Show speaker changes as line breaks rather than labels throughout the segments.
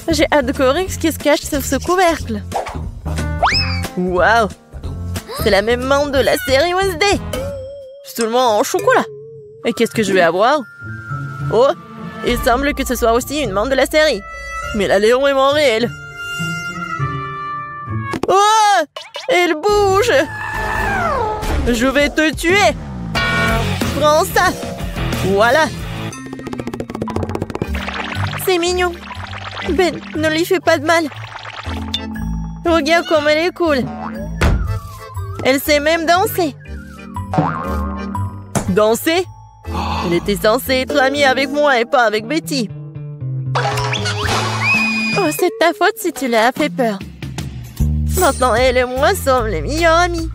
J'ai hâte de découvrir ce qui se cache sous ce couvercle. Waouh! C'est la même membre de la série Wednesday. Seulement en chocolat. Et qu'est-ce que je vais avoir? Oh! Il semble que ce soit aussi une membre de la série. Mais elle a l'air vraiment réelle. Oh! Elle bouge! Je vais te tuer! Prends ça! Voilà! C'est mignon. Ben, ne lui fais pas de mal. Regarde comme elle est cool. Elle sait même danser. Danser? Elle était censée être amie avec moi et pas avec Betty. Oh, c'est ta faute si tu l'as fait peur. Maintenant, elle et moi sommes les meilleurs amis.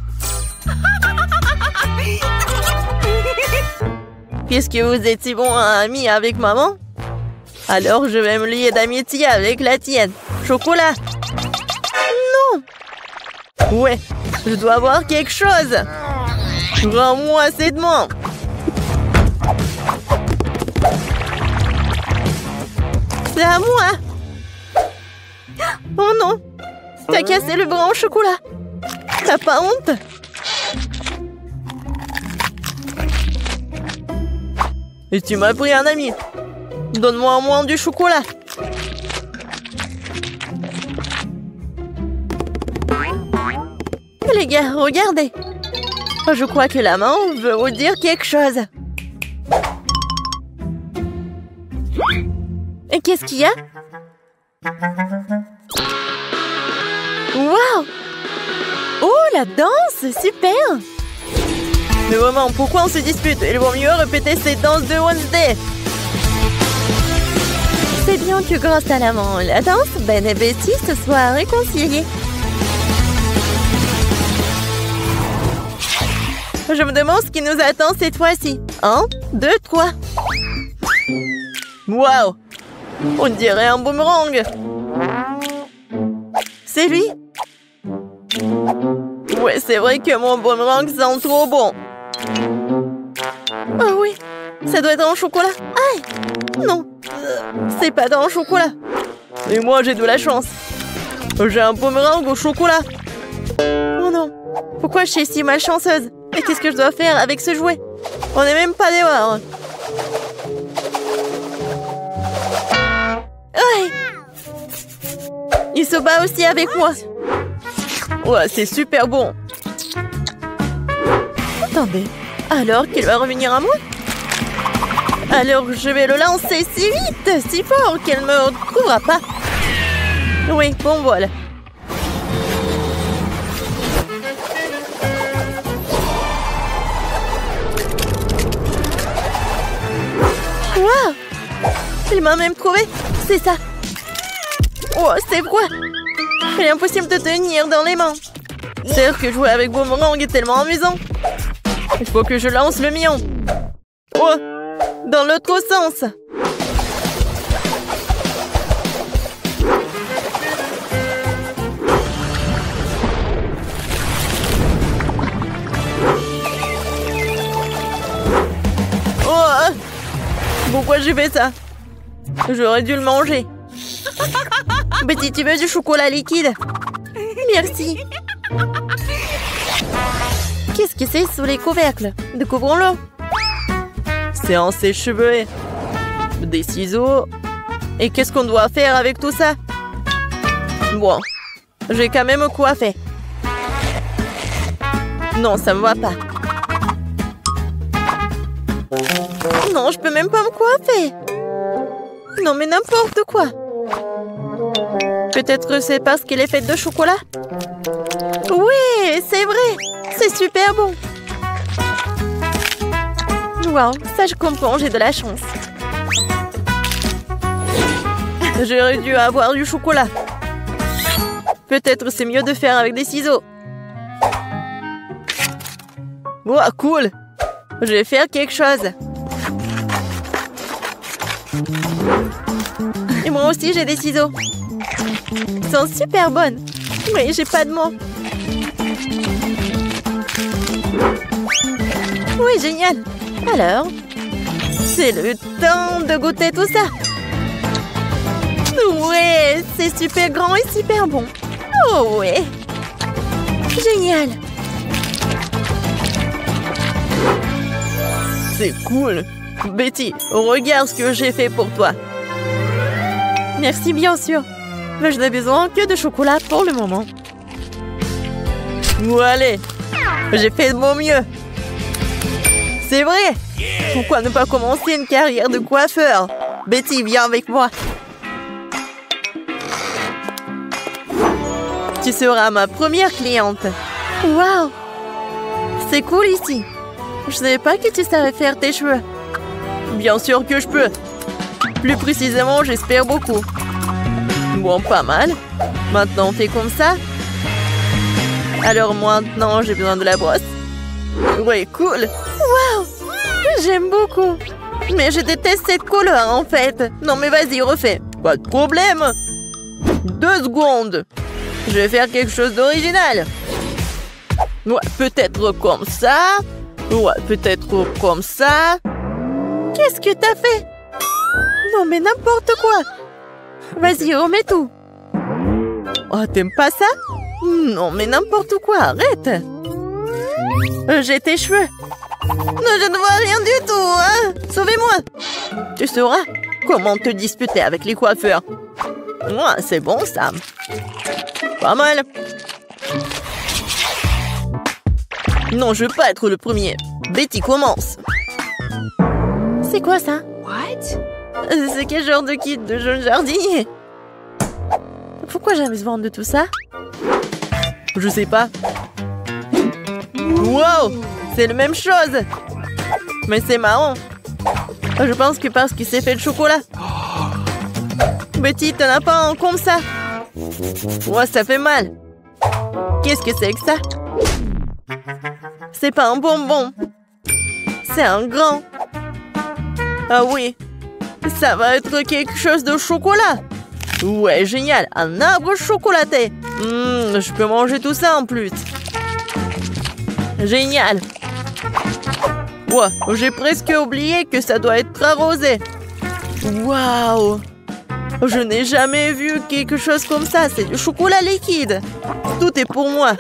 Puisque vous êtes si bons amis avec maman, alors je vais me lier d'amitié avec la tienne. Chocolat. Non. Ouais, je dois avoir quelque chose. Rends-moi cette main. C'est à moi. Oh non. T'as cassé le bras au chocolat. T'as pas honte? Et tu m'as pris un ami. Donne-moi au moins du chocolat. Les gars, regardez. Je crois que la main veut vous dire quelque chose. Et qu'est-ce qu'il y a? Waouh! Oh, la danse, super! Mais vraiment, pourquoi on se dispute? Il vaut mieux répéter cette danse de Wednesday. C'est bien que grâce à la danse, Ben et Betty se soient réconciliés. Je me demande ce qui nous attend cette fois-ci. 1, 2, 3. Waouh! On dirait un boomerang. C'est lui? Ouais, c'est vrai que mon boomerang sent trop bon. Oh oui, ça doit être en chocolat. Aïe! Non, c'est pas dans le chocolat. Et moi, j'ai de la chance. J'ai un boomerang au chocolat. Oh non, pourquoi je suis si malchanceuse? Et qu'est-ce que je dois faire avec ce jouet? On n'est même pas dehors. Aïe! Il se bat aussi avec moi. Ouais, c'est super bon. Attendez, alors qu'il va revenir à moi? Alors je vais le lancer si vite, si fort qu'elle ne me retrouvera pas. Oui, bon voilà. Waouh! Il m'a même trouvé. C'est ça. Oh, c'est froid. Il est impossible de tenir dans les mains. C'est vrai que jouer avec boomerang est tellement amusant. Il faut que je lance le mien. Oh! Dans l'autre sens. Oh! Pourquoi j'ai fait ça? J'aurais dû le manger. Betty, tu veux du chocolat liquide? Merci. Qu'est-ce que c'est sous les couvercles? Découvrons-le. C'est un sèche-cheveux. Des ciseaux. Et qu'est-ce qu'on doit faire avec tout ça? Bon, j'ai quand même coiffé. Non, ça me va pas. Non, je peux même pas me coiffer. Non, mais n'importe quoi. Peut-être c'est parce qu'elle est faite de chocolat? Oui, c'est vrai. C'est super bon. Wow, ça je comprends, j'ai de la chance. J'aurais dû avoir du chocolat. Peut-être c'est mieux de faire avec des ciseaux. Wow, cool. Je vais faire quelque chose. Et moi aussi j'ai des ciseaux. Ils sont super bonnes. Mais j'ai pas de mots. Oui, génial. Alors, c'est le temps de goûter tout ça. Ouais, c'est super grand et super bon. Oh ouais. Génial. C'est cool. Betty, regarde ce que j'ai fait pour toi. Merci, bien sûr. Mais je n'ai besoin que de chocolat pour le moment. Ou allez, j'ai fait de mon mieux. C'est vrai. Pourquoi ne pas commencer une carrière de coiffeur? Betty, viens avec moi. Tu seras ma première cliente. Waouh! C'est cool ici. Je ne savais pas que tu savais faire tes cheveux. Bien sûr que je peux. Plus précisément, j'espère beaucoup. Bon, pas mal. Maintenant, on fait comme ça. Alors maintenant, j'ai besoin de la brosse. Ouais, cool. Waouh! J'aime beaucoup. Mais je déteste cette couleur, en fait. Non, mais vas-y, refais. Pas de problème. 2 secondes. Je vais faire quelque chose d'original. Ouais, peut-être comme ça. Ouais, peut-être comme ça. Qu'est-ce que t'as fait? Non, mais n'importe quoi. Vas-y, remets tout. Oh, t'aimes pas ça? Non, mais n'importe quoi, arrête. J'ai tes cheveux. Non, je ne vois rien du tout, hein. Sauvez-moi. Tu sauras comment te disputer avec les coiffeurs. Ouais, c'est bon, ça. Pas mal. Non, je veux pas être le premier. Betty, commence. C'est quoi ça? What? C'est quel genre de kit de jeune jardinier? Pourquoi j'ai besoin de tout ça? Je sais pas. Wow! C'est la même chose! Mais c'est marrant. Je pense que parce qu'il s'est fait de chocolat. Betty, t'en as pas un comme ça? Ouais, ça fait mal. Qu'est-ce que c'est que ça? C'est pas un bonbon. C'est un grand. Ah oui. Ça va être quelque chose de chocolat. Ouais, génial. Un arbre chocolaté. Je peux manger tout ça en plus. Génial. Ouais, j'ai presque oublié que ça doit être arrosé. Waouh. Je n'ai jamais vu quelque chose comme ça. C'est du chocolat liquide. Tout est pour moi.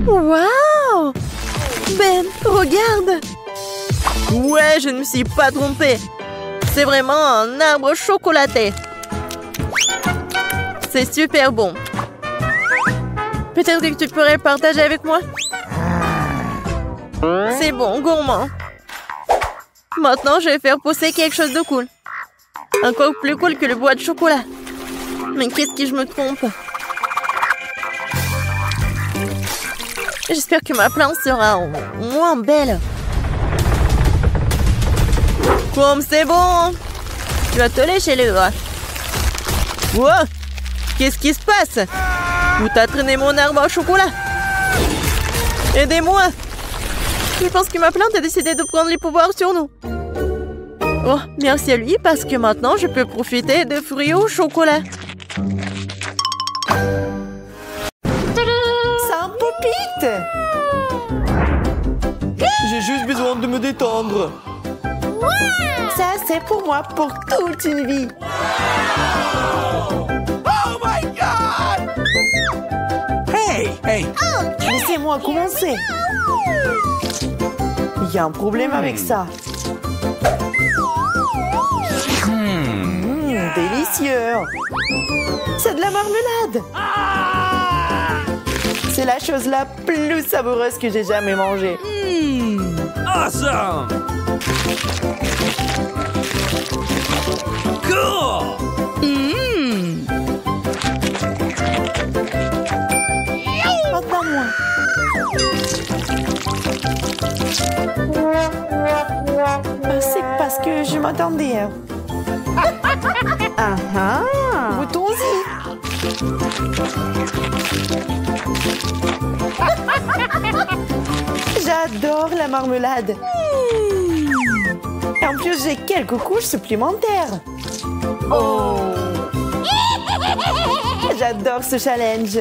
Waouh. Ben, regarde. Ouais, je ne me suis pas trompée. C'est vraiment un arbre chocolaté. C'est super bon. Peut-être que tu pourrais partager avec moi? C'est bon, gourmand. Maintenant, je vais faire pousser quelque chose de cool. Encore plus cool que le bois de chocolat. Mais qu'est-ce que je me trompe? J'espère que ma plante sera moins belle. Comme c'est bon. Tu vas te lécher les doigts. Wow! Qu'est-ce qui se passe? Où t'as traîné mon arbre au chocolat? Aidez-moi! Je pense que ma plante a décidé de prendre les pouvoirs sur nous. Oh, merci à lui parce que maintenant je peux profiter de fruits au chocolat.
Ça popite! J'ai juste besoin de me détendre. Ça, c'est pour moi pour toute une vie. Oh my God! Hey! Laissez-moi commencer. Il y a un problème avec ça. Délicieux. C'est de la marmelade. C'est la chose la plus savoureuse que j'ai jamais mangée.
Awesome! Cool!
Maintenant moi. C'est parce que je m'attendais. Goûtons-y. J'adore la marmelade. Et en plus, j'ai quelques couches supplémentaires. Oh! J'adore ce challenge.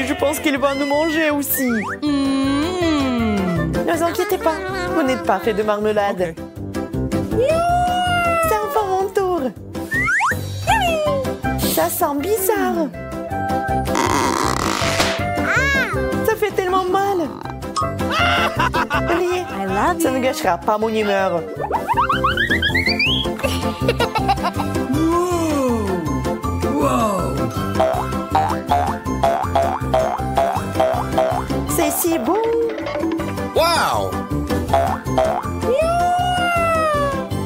Je pense qu'il va nous manger aussi. Ne vous inquiétez pas, vous n'êtes pas fait de marmelade. C'est enfin mon tour. Ça sent bizarre. Ça fait tellement mal. Riez, ça ne gâchera pas mon humeur. C'est si beau.
Wow!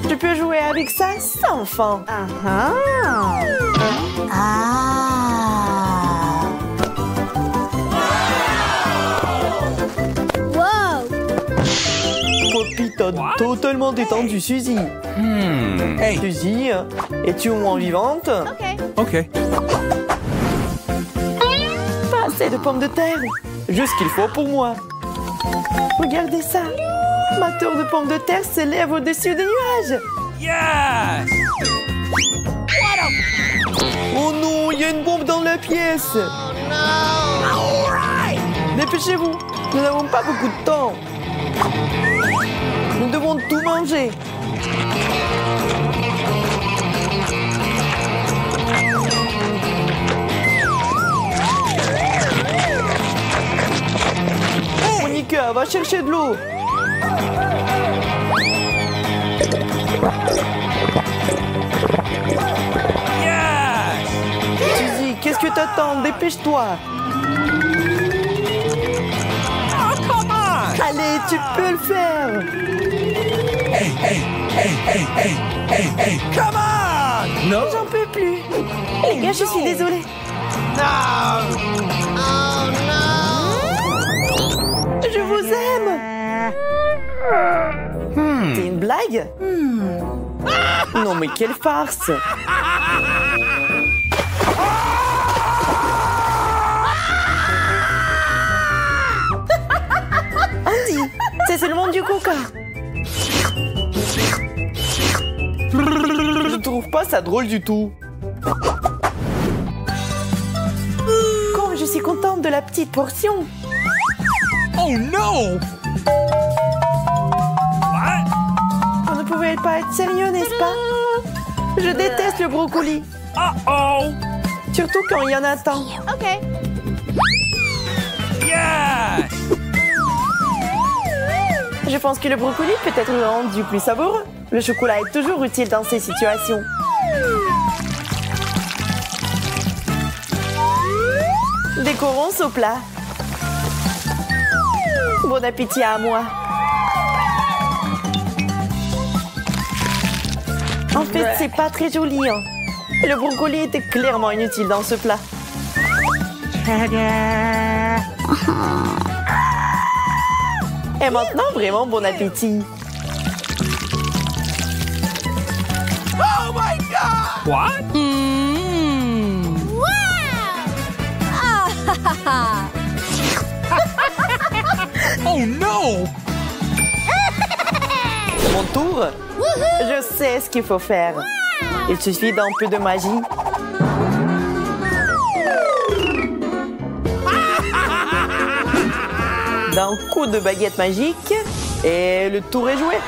Je peux jouer avec ça sans fin. Poppy t'a totalement détendu, Suzy.
Hey.
Suzy, es-tu au moins vivante?
OK.
Pas assez de pommes de terre. Juste ce qu'il faut pour moi. Regardez ça. Ma tour de pommes de terre s'élève au-dessus des nuages.
Yes!
Oh non, il y a une bombe dans la pièce. Dépêchez-vous, nous n'avons pas beaucoup de temps. Nous devons tout manger. Monica, va chercher de l'eau.
Yes!
Suzy, qu'est-ce que t'attends? Dépêche-toi.
Oh, come on!
Allez, tu peux le faire.
Hey, come on! No!
J'en peux plus. Les gars, je suis désolée.
No!
Je vous aime. C'est une blague? Non, mais quelle farce. Andy, c'est seulement du coca. Je trouve pas ça drôle du tout. Comme je suis contente de la petite portion.
Oh no! What?
Vous ne pouvez pas être sérieux, n'est-ce pas? Je déteste le brocoli.
Uh-oh!
Surtout quand il y en a tant.
Yes!
Je pense que le brocoli peut être rendu plus savoureux. Le chocolat est toujours utile dans ces situations. Décorons ce plat. Bon appétit à moi. En fait, c'est pas très joli. Hein. Le brocoli était clairement inutile dans ce plat. Et maintenant, vraiment bon appétit.
Oh my God! What? Oh no!
Mon tour? Je sais ce qu'il faut faire. Il suffit d'un peu de magie. D'un coup de baguette magique et le tour est joué.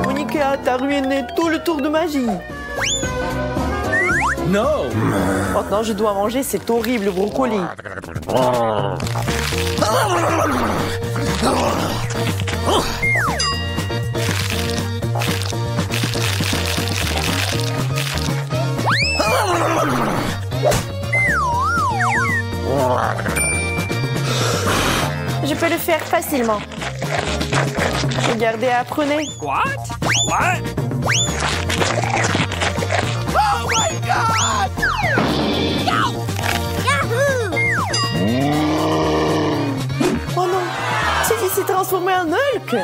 Monica, t'as ruiné tout le tour de magie.
No!
Maintenant, je dois manger cet horrible brocoli. Je peux le faire facilement. Regardez, apprenez.
What? What? Oh my God!
Oh non, Suzy s'est transformée en Hulk.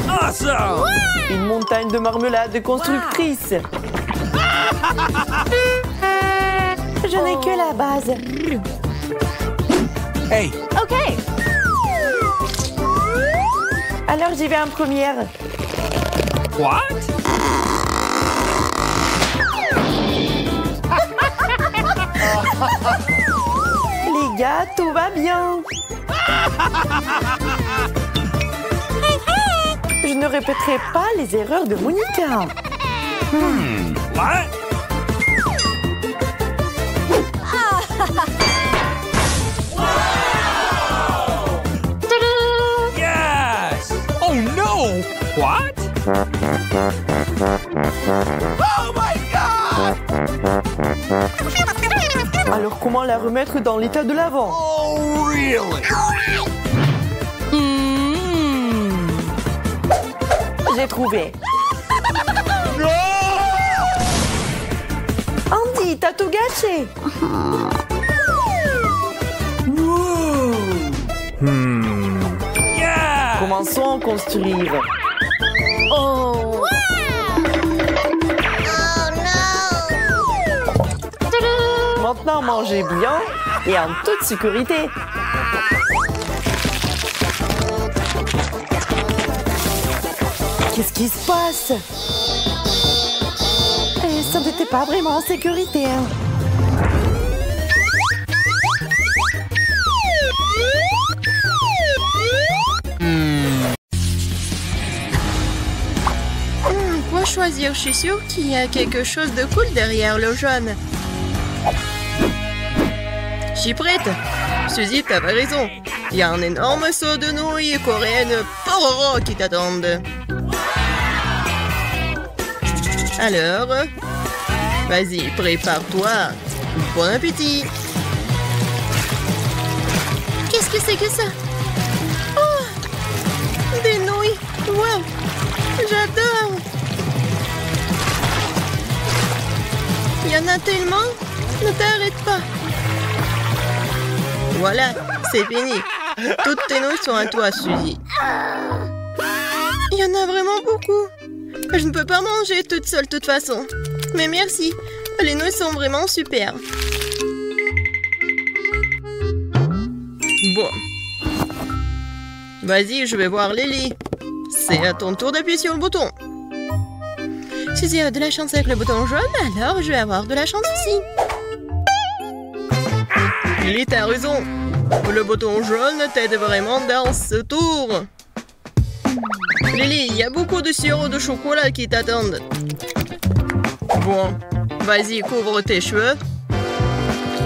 Awesome!
Une montagne de marmelade constructrice. Je n'ai que la base.
Hey!
Alors j'y vais en première.
What?
Les gars, tout va bien. Je ne répéterai pas les erreurs de Monica.
What? Yes! Oh no! What? Oh my god!
Alors comment la remettre dans l'état de l'avant?
Oh really?
J'ai trouvé.
No!
Andy, t'as tout gâché.
Yeah!
Commençons à construire.
Oh!
Maintenant, mangez bien et en toute sécurité. Qu'est-ce qui se passe? Ça n'était pas vraiment en sécurité. Hein.
Pour choisir, je suis sûre qu'il y a quelque chose de cool derrière le jaune. Je suis prête. Suzy, t'avais raison. Il y a un énorme seau de nouilles coréennes pororo qui t'attendent. Alors, vas-y, prépare-toi. Bon appétit. Qu'est-ce que c'est que ça? Oh, des nouilles. Wow, j'adore. Il y en a tellement. Ne t'arrête pas. Voilà, c'est fini. Toutes tes nouilles sont à toi, Suzy. Il y en a vraiment beaucoup. Je ne peux pas manger toute seule de toute façon. Mais merci, les nouilles sont vraiment super. Bon. Vas-y, je vais voir Lily. C'est à ton tour d'appuyer sur le bouton. Suzy a de la chance avec le bouton jaune, alors je vais avoir de la chance aussi. Lily, t'as raison. Le bouton jaune t'aide vraiment dans ce tour. Lily, il y a beaucoup de sirop de chocolat qui t'attendent. Bon, vas-y, couvre tes cheveux.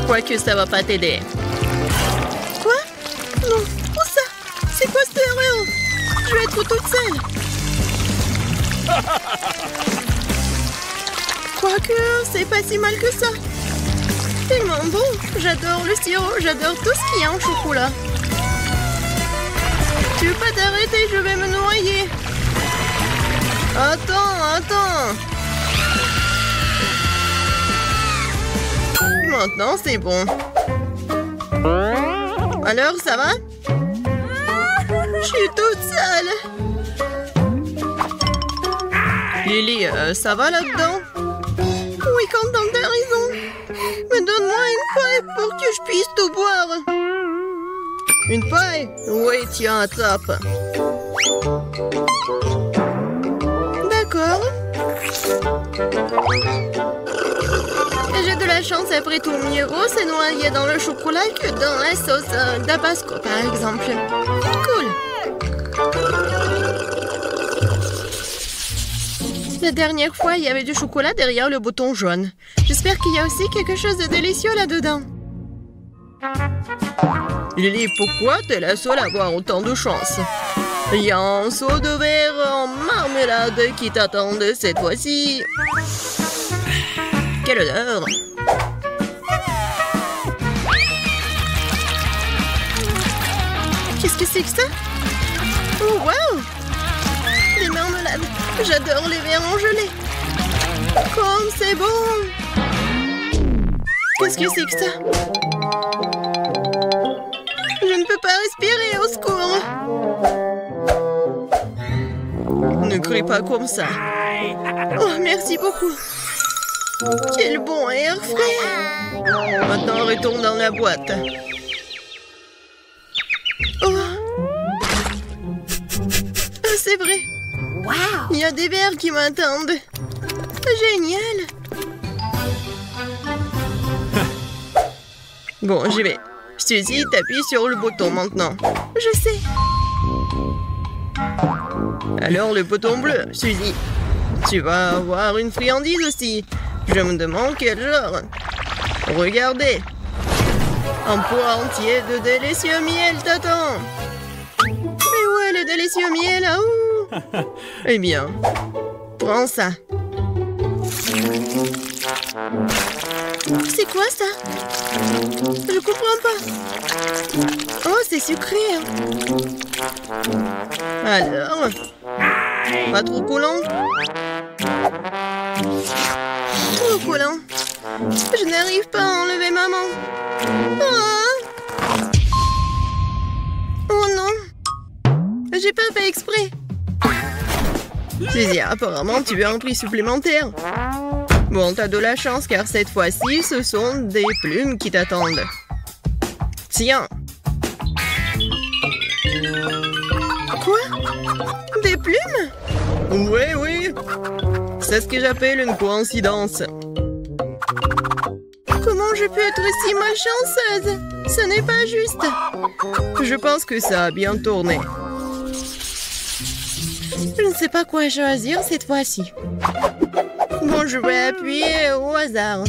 Quoique ça va pas t'aider. Quoi? Non, où ça? C'est quoi cette erreur? Je vais être toute seule. Quoique, c'est pas si mal que ça. Tellement bon. J'adore le sirop, j'adore tout ce qu'il y a en chocolat. Tu veux pas t'arrêter, je vais me noyer. Attends. Maintenant, c'est bon. Alors, ça va? Je suis toute seule. Lily, ça va là-dedans? Oui, Quentin, t'as raison. Mais donne-moi une paille pour que je puisse tout boire. Une paille? Oui, tiens, attrape. D'accord. J'ai de la chance après tout. Miro s'est noyé dans le chocolat que dans la sauce Tabasco, par exemple. Cool. La dernière fois, il y avait du chocolat derrière le bouton jaune. J'espère qu'il y a aussi quelque chose de délicieux là-dedans. Lily, pourquoi t'es la seule à avoir autant de chance? Il y a un seau de verre en marmelade qui t'attend cette fois-ci. Quelle odeur! Qu'est-ce que c'est que ça? Oh, wow! Des marmelades! J'adore les verres en gelée! Comme c'est bon! Qu'est-ce que c'est que ça? Je ne peux pas respirer, au secours! Ne crie pas comme ça. Oh, merci beaucoup. Quel bon air frais. Maintenant, retourne dans la boîte. Oh. C'est vrai.
Wow!
Il y a des verres qui m'attendent. Génial. Bon, j'y vais. Suzy, t'appuies sur le bouton maintenant. Je sais. Alors, le bouton bleu, Suzy. Tu vas avoir une friandise aussi. Je me demande quel genre. Regardez. Un poids entier de délicieux miel t'attend. Mais où est le délicieux miel? Eh bien, prends ça. C'est quoi ça? Je comprends pas. Oh, c'est sucré. Alors, pas trop collant? Trop collant. Je n'arrive pas à enlever maman. Ah. Oh non. J'ai pas fait exprès. Suzy, apparemment, tu veux un prix supplémentaire. Bon, t'as de la chance car cette fois-ci, ce sont des plumes qui t'attendent. Tiens. Quoi? Des plumes? Oui. C'est ce que j'appelle une coïncidence. Comment je peux être si malchanceuse? Ce n'est pas juste. Je pense que ça a bien tourné. Je ne sais pas quoi choisir cette fois-ci. Bon, je vais appuyer au hasard.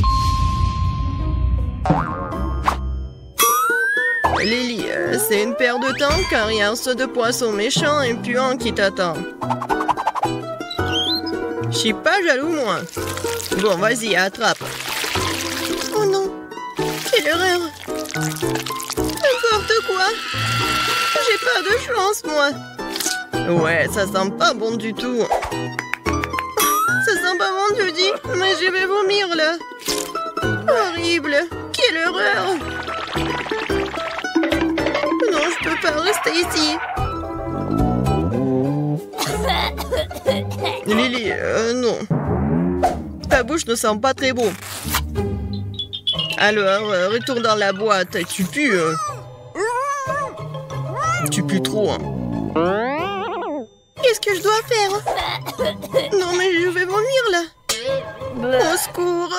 Lily, c'est une paire de temps car il y a un saut de poisson méchant et puant qui t'attend. Je suis pas jaloux, moi. Bon, vas-y, attrape. Oh non, quelle erreur. N'importe quoi. J'ai pas de chance, moi. Ouais, ça sent pas bon du tout. Ça sent pas bon, tu dis, mais je vais vomir, là. Horrible. Quelle horreur. Non, je peux pas rester ici. Lily, non. Ta bouche ne sent pas très bon. Alors, retourne dans la boîte. Tu pues. Tu pues trop, hein. Qu'est-ce que je dois faire? Non, mais je vais vomir, là. Au secours.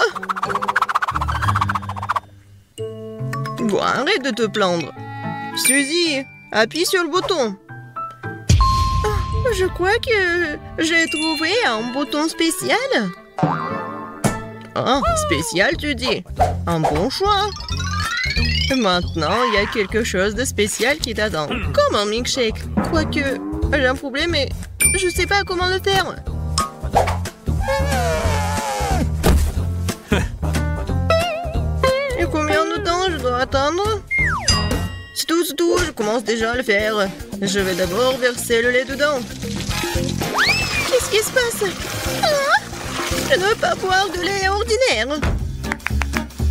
Bon, arrête de te plaindre. Suzy, appuie sur le bouton. Oh, je crois que j'ai trouvé un bouton spécial. Ah, spécial, tu dis? Un bon choix. Maintenant, il y a quelque chose de spécial qui t'attend. Comme un milkshake. Quoique, j'ai un problème, mais je sais pas comment le faire. Et combien de temps je dois attendre? C'est tout, je commence déjà à le faire. Je vais d'abord verser le lait dedans. Qu'est-ce qui se passe? Ah, je ne veux pas boire de lait ordinaire.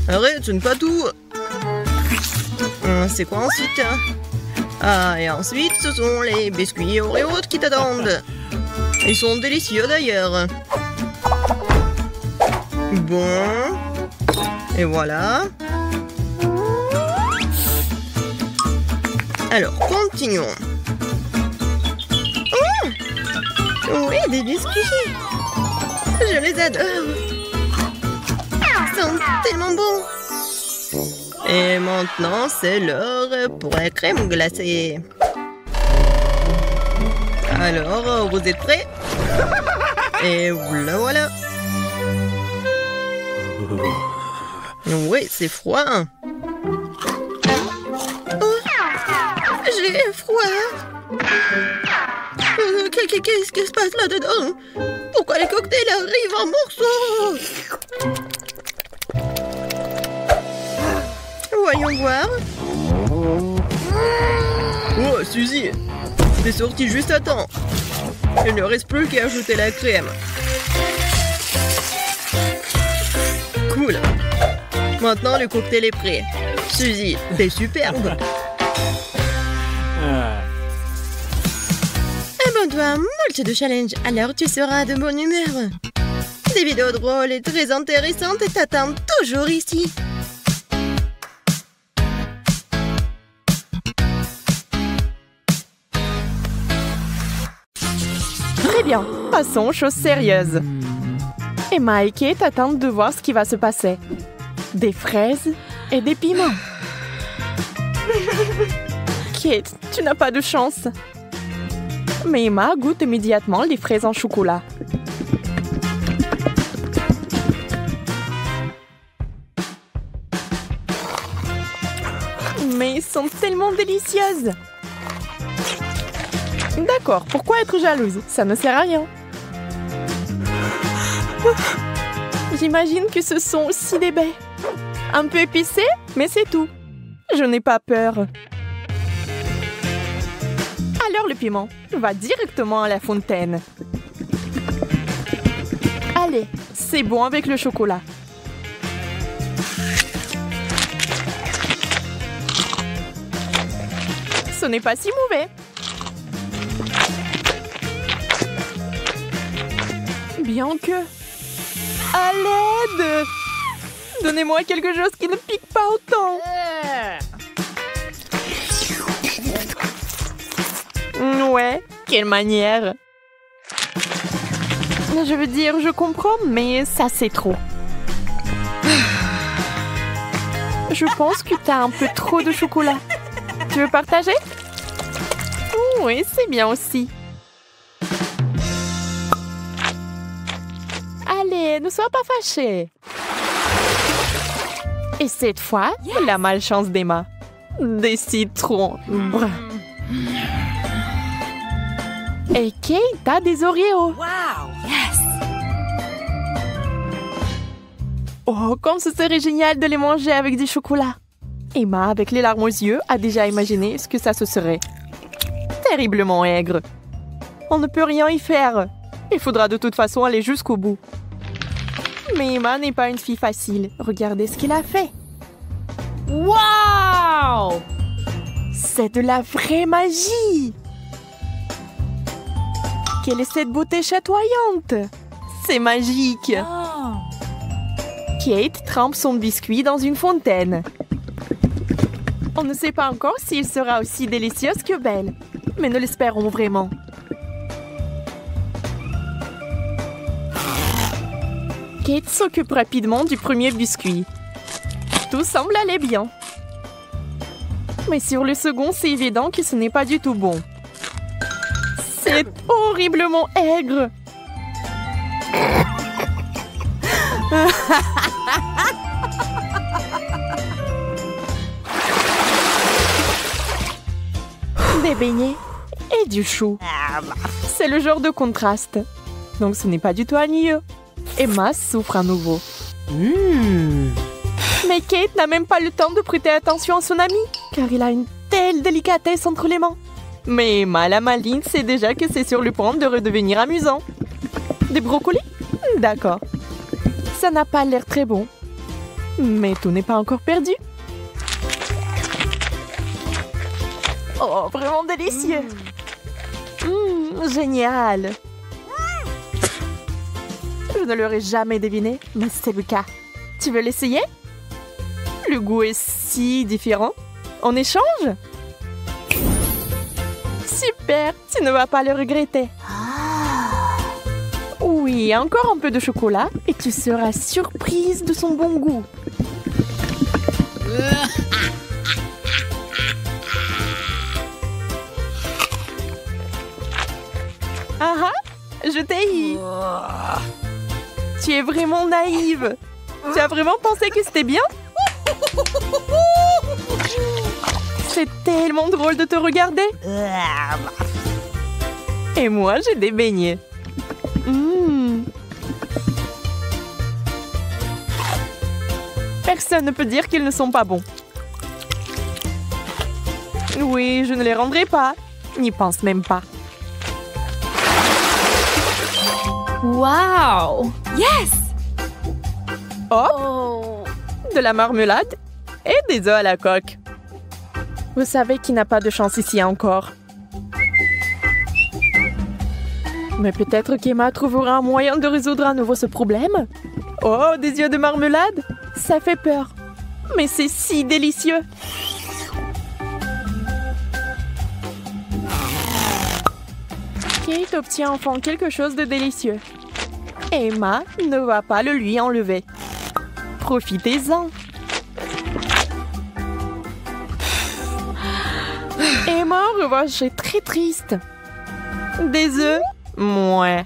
Arrête, ce n'est pas tout. C'est quoi ensuite? Ah, et ensuite, ce sont les biscuits Oreos qui t'attendent. Ils sont délicieux d'ailleurs. Bon. Et voilà. Alors, continuons. Oh! Oui, des biscuits. Je les adore. Ils sont tellement bons. Et maintenant, c'est l'heure pour la crème glacée. Alors, vous êtes prêts? Et voilà. Oui, c'est froid. Oh, j'ai froid. Qu'est-ce qui se passe là-dedans? Pourquoi les cocktails arrivent en morceaux? Voyons voir. Oh, Suzy, t'es sortie juste à temps. Il ne reste plus qu'à ajouter la crème. Cool. Maintenant, le cocktail est prêt. Suzy, t'es superbe. Abonne-toi, moult de challenge, alors tu seras de bonne humeur. Des vidéos drôles et très intéressantes t'attendent toujours ici.
Très bien, passons aux choses sérieuses. Emma et Kate attendent de voir ce qui va se passer. Des fraises et des piments. Kate, tu n'as pas de chance. Mais Emma goûte immédiatement les fraises en chocolat. Mais elles sont tellement délicieuses. D'accord, pourquoi être jalouse? Ça ne sert à rien. J'imagine que ce sont aussi des baies. Un peu épicées, mais c'est tout. Je n'ai pas peur. Alors le piment va directement à la fontaine. Allez, c'est bon avec le chocolat. Ce n'est pas si mauvais. Bien que... À l'aide! Donnez-moi quelque chose qui ne pique pas autant. Ouais, quelle manière. Je veux dire, je comprends, mais ça c'est trop. Je pense que t'as un peu trop de chocolat. Tu veux partager? Oui, c'est bien aussi. Allez, ne sois pas fâchée. Et cette fois, la malchance d'Emma. Des citrons bruns. Et Kate a des Oreos.
Wow! Yes!
Oh, comme ce serait génial de les manger avec du chocolat. Emma, avec les larmes aux yeux, a déjà imaginé ce que ça se serait. Terriblement aigre. On ne peut rien y faire. Il faudra de toute façon aller jusqu'au bout. Mais Emma n'est pas une fille facile. Regardez ce qu'il a fait. Wow! C'est de la vraie magie! Quelle est cette beauté chatoyante? C'est magique!
Oh.
Kate trempe son biscuit dans une fontaine. On ne sait pas encore s'il sera aussi délicieux que belle, mais nous l'espérons vraiment. Kate s'occupe rapidement du premier biscuit. Tout semble aller bien. Mais sur le second, c'est évident que ce n'est pas du tout bon. C'est horriblement aigre. Des beignets et du chou. C'est le genre de contraste. Donc ce n'est pas du tout ennuyeux. Emma souffre à nouveau. Mais Kate n'a même pas le temps de prêter attention à son ami, car il a une telle délicatesse entre les mains. Mais Emma, la maligne, sait déjà que c'est sur le point de redevenir amusant. Des brocolis? D'accord. Ça n'a pas l'air très bon. Mais tout n'est pas encore perdu. Oh, vraiment délicieux. Génial. Je ne l'aurais jamais deviné, mais c'est le cas. Tu veux l'essayer? Le goût est si différent. On échange? Super, tu ne vas pas le regretter. Oui, encore un peu de chocolat et tu seras surprise de son bon goût. Ah ah, je t'ai eu. Tu es vraiment naïve. Tu as vraiment pensé que c'était bien? C'est tellement drôle de te regarder. Et moi, j'ai des beignets. Personne ne peut dire qu'ils ne sont pas bons. Oui, je ne les rendrai pas. N'y pense même pas.
Wow! Yes!
Hop!
Oh!
De la marmelade et des œufs à la coque. Vous savez qui n'a pas de chance ici encore. Mais peut-être qu'Emma trouvera un moyen de résoudre à nouveau ce problème. Oh, des œufs de marmelade? Ça fait peur. Mais c'est si délicieux. Kate obtient enfin quelque chose de délicieux. Emma ne va pas le lui enlever. Profitez-en. Emma, en revanche, est très triste. Des œufs? Mouais.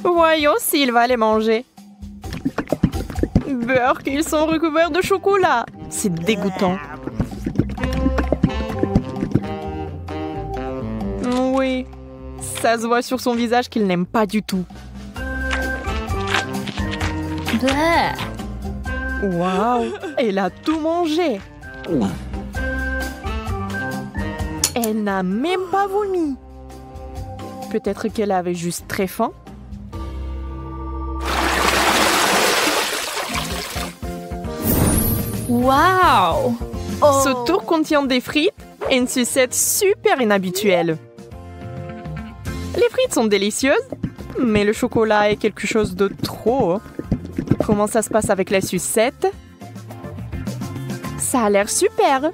Voyons s'il va les manger. Beurre qu'ils sont recouverts de chocolat. C'est dégoûtant. Oui, ça se voit sur son visage qu'il n'aime pas du tout. Waouh, elle a tout mangé. Elle n'a même pas vomi. Peut-être qu'elle avait juste très faim.
Wow!
Ce tour contient des frites et une sucette super inhabituelle. Les frites sont délicieuses, mais le chocolat est quelque chose de trop. Comment ça se passe avec la sucette? Ça a l'air super.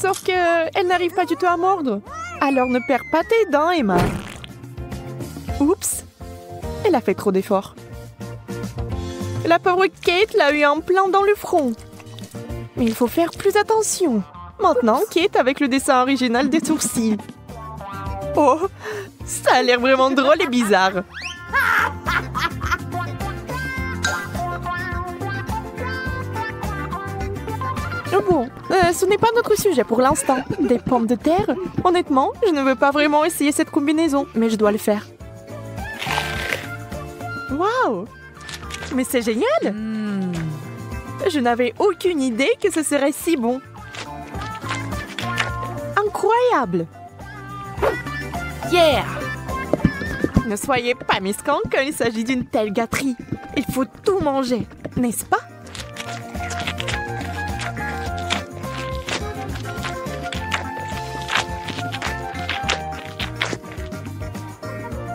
Sauf que elle n'arrive pas du tout à mordre. Alors ne perds pas tes dents, Emma. Oups, elle a fait trop d'efforts. La pauvre Kate l'a eu en plein dans le front. Mais il faut faire plus attention. Maintenant, Kate avec le dessin original des sourcils. Oh, ça a l'air vraiment drôle et bizarre. Bon, ce n'est pas notre sujet pour l'instant. Des pommes de terre? Honnêtement, je ne veux pas vraiment essayer cette combinaison, mais je dois le faire. Waouh! Mais c'est génial! Je n'avais aucune idée que ce serait si bon. Incroyable!
Yeah!
Ne soyez pas mesquins quand il s'agit d'une telle gâterie. Il faut tout manger, n'est-ce pas?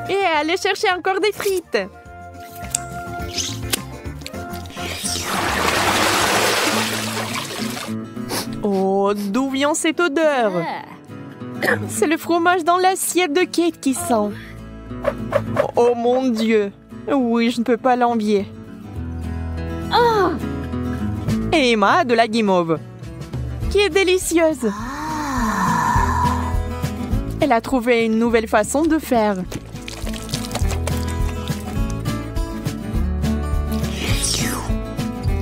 Et allez chercher encore des frites. Oh, d'où vient cette odeur? C'est le fromage dans l'assiette de Kate qui sent. Oh mon Dieu. Oui, je ne peux pas l'envier. Et Emma a de la guimauve, qui est délicieuse. Elle a trouvé une nouvelle façon de faire.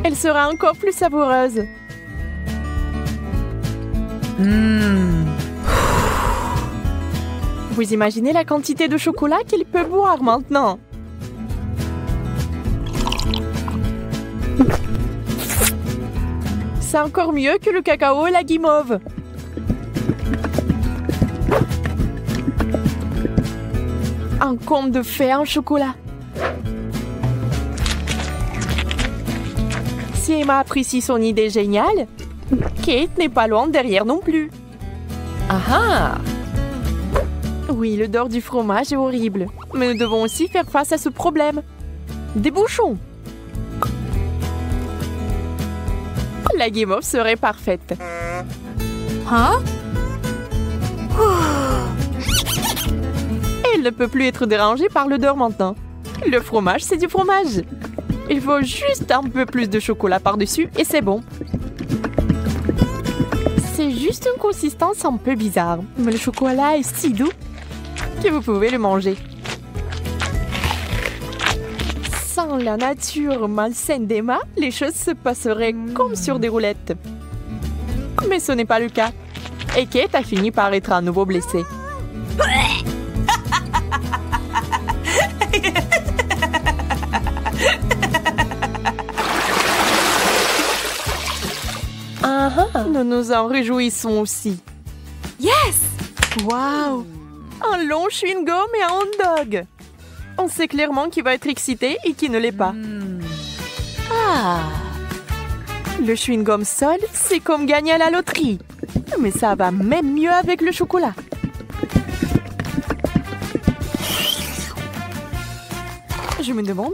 Elle sera encore plus savoureuse. Vous imaginez la quantité de chocolat qu'elle peut boire maintenant? C'est encore mieux que le cacao et la guimauve. Un conte de fées en chocolat. Si Emma apprécie son idée géniale, Kate n'est pas loin derrière non plus. Ah ah! Oui, l'odeur du fromage est horrible, mais nous devons aussi faire face à ce problème. Des bouchons! La guimauve serait parfaite.
Hein?
Elle ne peut plus être dérangée par l'odeur maintenant. Le fromage, c'est du fromage. Il faut juste un peu plus de chocolat par-dessus et c'est bon. C'est juste une consistance un peu bizarre, mais le chocolat est si doux que vous pouvez le manger. Sans la nature malsaine d'Emma, les choses se passeraient comme sur des roulettes. Mais ce n'est pas le cas. Et Kate a fini par être à nouveau blessée. Nous nous en réjouissons aussi.
Yes!
Waouh! Un long chewing-gum et un hot dog. On sait clairement qui va être excité et qui ne l'est pas. Le chewing-gum seul, c'est comme gagner à la loterie. Mais ça va même mieux avec le chocolat. Je me demande,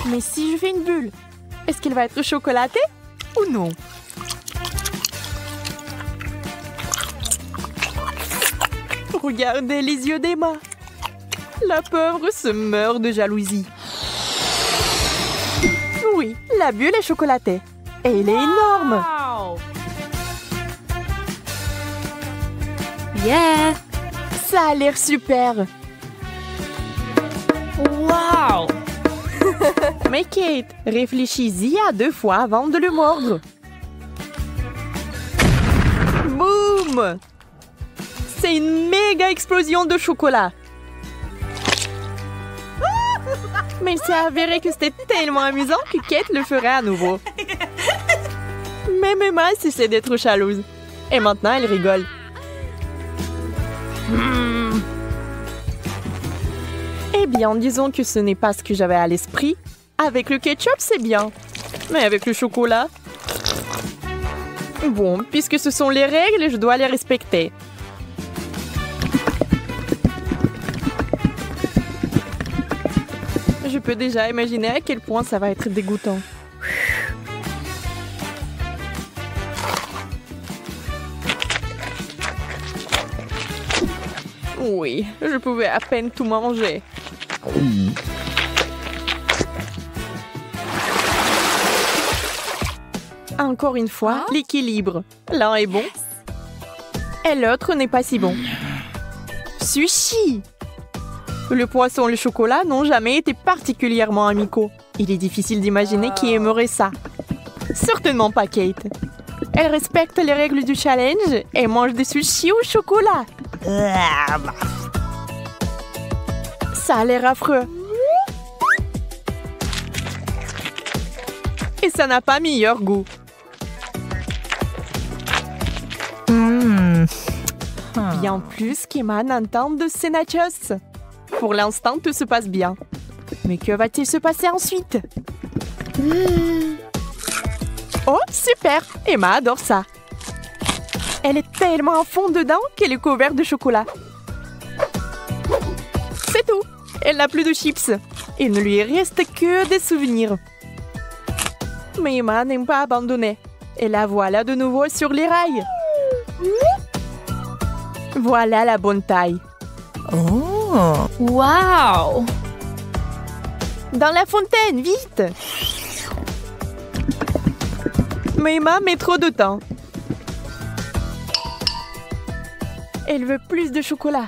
mais si je fais une bulle, est-ce qu'elle va être chocolatée ou non? Regardez les yeux d'Emma. La pauvre se meurt de jalousie. Oui, la bulle est chocolatée. Et elle est énorme.
Wow. Yeah.
Ça a l'air super.
Wow.
Mais Kate, réfléchis-y à 2 fois avant de le mordre. Boum! C'est une méga explosion de chocolat. Mais il s'est avéré que c'était tellement amusant que Kate le ferait à nouveau. Même Emma cessait d'être jalouse. Et maintenant, elle rigole. Eh bien, disons que ce n'est pas ce que j'avais à l'esprit. Avec le ketchup, c'est bien. Mais avec le chocolat... Bon, puisque ce sont les règles, je dois les respecter. Je peux déjà imaginer à quel point ça va être dégoûtant. Oui, je pouvais à peine tout manger. Encore une fois, l'équilibre. L'un est bon et l'autre n'est pas si bon. Sushi! Le poisson et le chocolat n'ont jamais été particulièrement amicaux. Il est difficile d'imaginer qui aimerait ça. Certainement pas Kate. Elle respecte les règles du challenge et mange des sushis au chocolat. Ça a l'air affreux. Et ça n'a pas meilleur goût. Bien plus qu'Emma n'entende de ces nachos. Pour l'instant, tout se passe bien. Mais que va-t-il se passer ensuite? Oh, super! Emma adore ça. Elle est tellement à fond dedans qu'elle est couverte de chocolat. C'est tout. Elle n'a plus de chips. Il ne lui reste que des souvenirs. Mais Emma n'aime pas abandonner. Et la voilà de nouveau sur les rails. Voilà la bonne taille.
Oh. Wow.
Dans la fontaine, vite! Mais Emma met trop de temps. Elle veut plus de chocolat.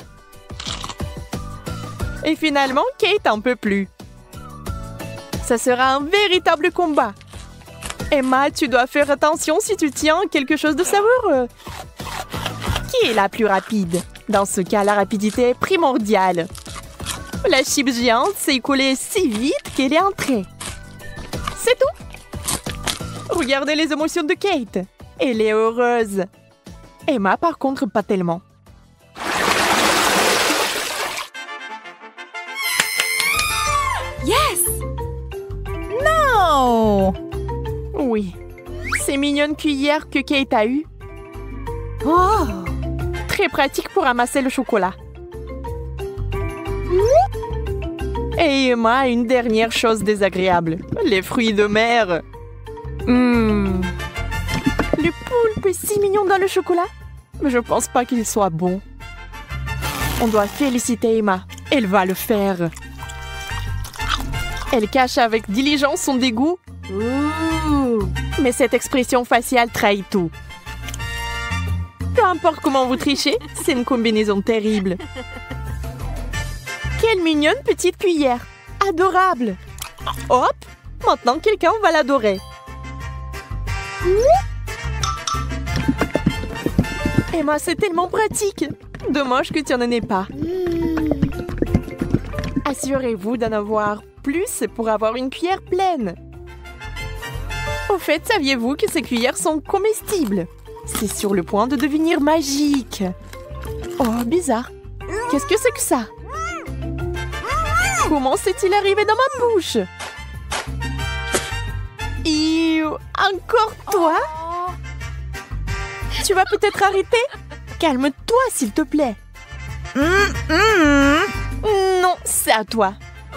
Et finalement, Kate en peut plus. Ça sera un véritable combat. Emma, tu dois faire attention si tu tiens quelque chose de savoureux. Qui est la plus rapide? Dans ce cas, la rapidité est primordiale. La chips géante s'est écoulée si vite qu'elle est entrée. C'est tout. Regardez les émotions de Kate. Elle est heureuse. Emma, par contre, pas tellement.
Yes.
Non! Oui. Ces mignonnes cuillères que Kate a eues. Oh! Très pratique pour ramasser le chocolat. Et Emma a une dernière chose désagréable. Les fruits de mer. Le poulpe est si mignon dans le chocolat. Mais je pense pas qu'il soit bon. On doit féliciter Emma. Elle va le faire. Elle cache avec diligence son dégoût. Mais cette expression faciale trahit tout. Peu importe comment vous trichez, c'est une combinaison terrible. Quelle mignonne petite cuillère. Adorable. Hop, maintenant quelqu'un va l'adorer. Emma, c'est tellement pratique. Dommage que tu n'en aies pas. Assurez-vous d'en avoir plus pour avoir une cuillère pleine. Au fait, saviez-vous que ces cuillères sont comestibles? C'est sur le point de devenir magique. Oh, bizarre. Qu'est-ce que c'est que ça? Comment c'est-il arrivé dans ma bouche? Encore toi? Tu vas peut-être arrêter? Calme-toi, s'il te plaît. Non, c'est à toi.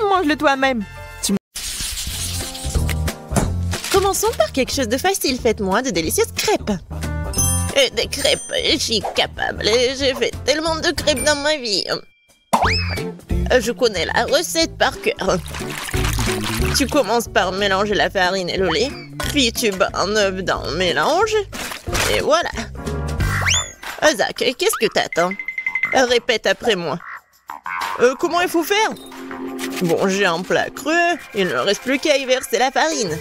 Mange-le toi-même.
Commençons par quelque chose de facile. Faites-moi de délicieuses crêpes. Et des crêpes, je suis capable. J'ai fait tellement de crêpes dans ma vie. Je connais la recette par cœur. Tu commences par mélanger la farine et le lait, puis tu bats un œuf dans le mélange, et voilà. Zach, qu'est-ce que t'attends? Répète après moi. Comment il faut faire? Bon, j'ai un plat creux, il ne reste plus qu'à y verser la farine.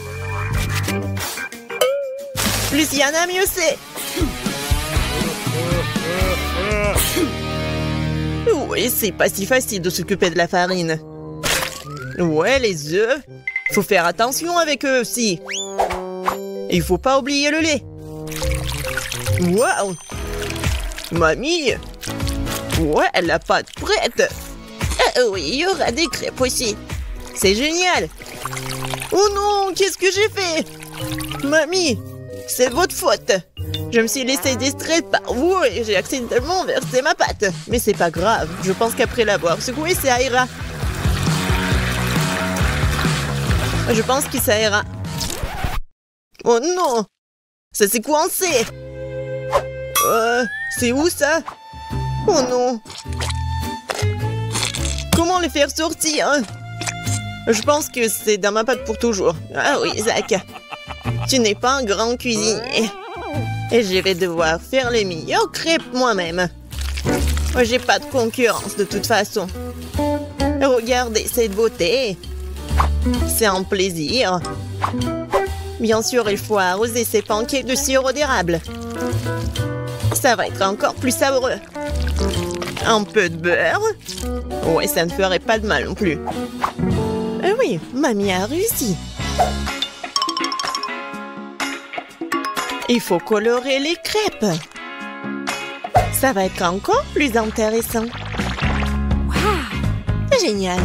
Plus il y en a, mieux c'est. Oui, c'est pas si facile de s'occuper de la farine. Ouais, les œufs. Faut faire attention avec eux aussi. Il faut pas oublier le lait. Waouh! Mamie! Ouais, la pâte prête. Oui, il y aura des crêpes aussi. C'est génial. Oh non, qu'est-ce que j'ai fait? Mamie, c'est votre faute. Je me suis laissée distraire par vous et j'ai accidentellement versé ma pâte. Mais c'est pas grave, je pense qu'après l'avoir secouée, ça ira. Je pense que ça ira. Oh non! Ça s'est coincé! C'est où ça? Oh non! Comment les faire sortir? Je pense que c'est dans ma pâte pour toujours. Ah oui, Zach. Tu n'es pas un grand cuisinier. Et je vais devoir faire les meilleures crêpes moi-même. J'ai pas de concurrence de toute façon. Regardez cette beauté. C'est un plaisir. Bien sûr, il faut arroser ces pancakes de sirop d'érable. Ça va être encore plus savoureux. Un peu de beurre. Ouais, ça ne ferait pas de mal non plus. Oui, mamie a réussi. Il faut colorer les crêpes. Ça va être encore plus intéressant. Wow! Génial.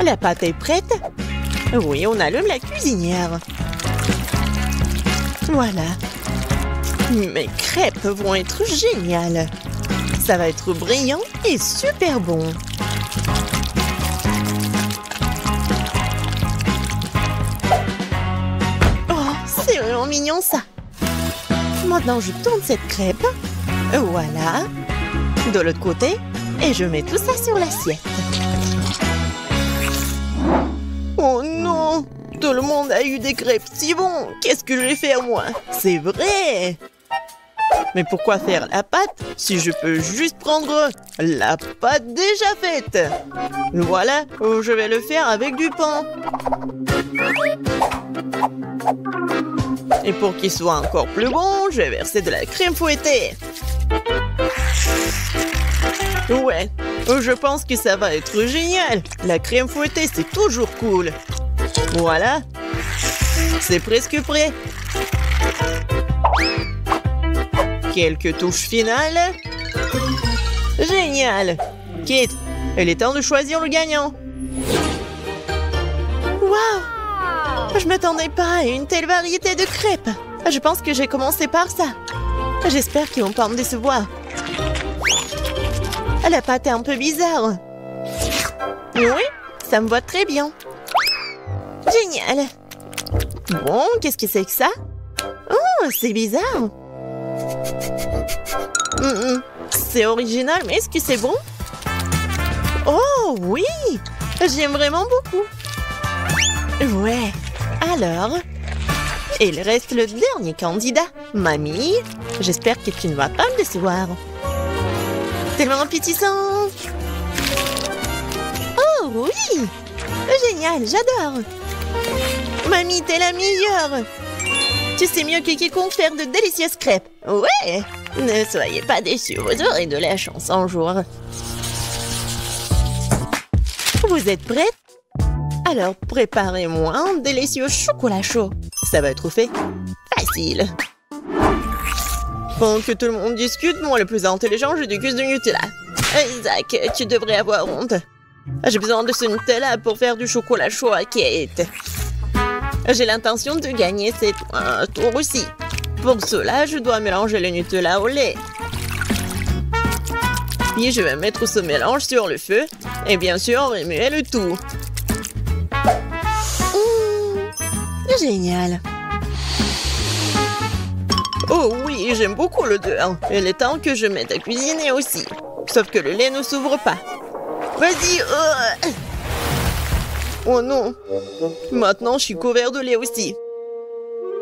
La pâte est prête? Oui, on allume la cuisinière. Voilà. Mes crêpes vont être géniales. Ça va être brillant et super bon. Oh, c'est vraiment mignon ça. Maintenant, je tourne cette crêpe. Voilà. De l'autre côté. Et je mets tout ça sur l'assiette. Oh non! Tout le monde a eu des crêpes si bons! Qu'est-ce que je vais faire moi? C'est vrai! Mais pourquoi faire la pâte si je peux juste prendre la pâte déjà faite? Voilà, je vais le faire avec du pain. Et pour qu'il soit encore plus bon, je vais verser de la crème fouettée. Ouais, je pense que ça va être génial. La crème fouettée, c'est toujours cool. Voilà. C'est presque prêt. Quelques touches finales. Génial. Kate, il est temps de choisir le gagnant. Waouh! Je m'attendais pas à une telle variété de crêpes. Je pense que j'ai commencé par ça. J'espère qu'ils vont pas me décevoir. La pâte est un peu bizarre. Oui, ça me va très bien. Génial. Bon, qu'est-ce que c'est que ça? Oh, c'est bizarre. C'est original, mais est-ce que c'est bon? Oh, oui! J'aime vraiment beaucoup. Ouais. Alors, il reste le dernier candidat. Mamie, j'espère que tu ne vas pas me décevoir. Tellement appétissant. Oh, oui! Génial, j'adore. Mamie, t'es la meilleure. Tu sais mieux que quiconque faire de délicieuses crêpes. Ouais! Ne soyez pas déçus, vous aurez de la chance un jour. Vous êtes prêtes? Alors, préparez-moi un délicieux chocolat chaud. Ça va être fait facile. Pendant que tout le monde discute, moi le plus intelligent, je déguste du Nutella. Isaac, tu devrais avoir honte. J'ai besoin de ce Nutella pour faire du chocolat chaud à Kate. J'ai l'intention de gagner cette tour aussi. Pour cela, je dois mélanger le Nutella au lait. Puis je vais mettre ce mélange sur le feu et bien sûr remuer le tout. Génial. Oh oui, j'aime beaucoup l'odeur. Il est temps que je mette à cuisiner aussi. Sauf que le lait ne s'ouvre pas. Vas-y. Oh non. Maintenant, je suis couvert de lait aussi.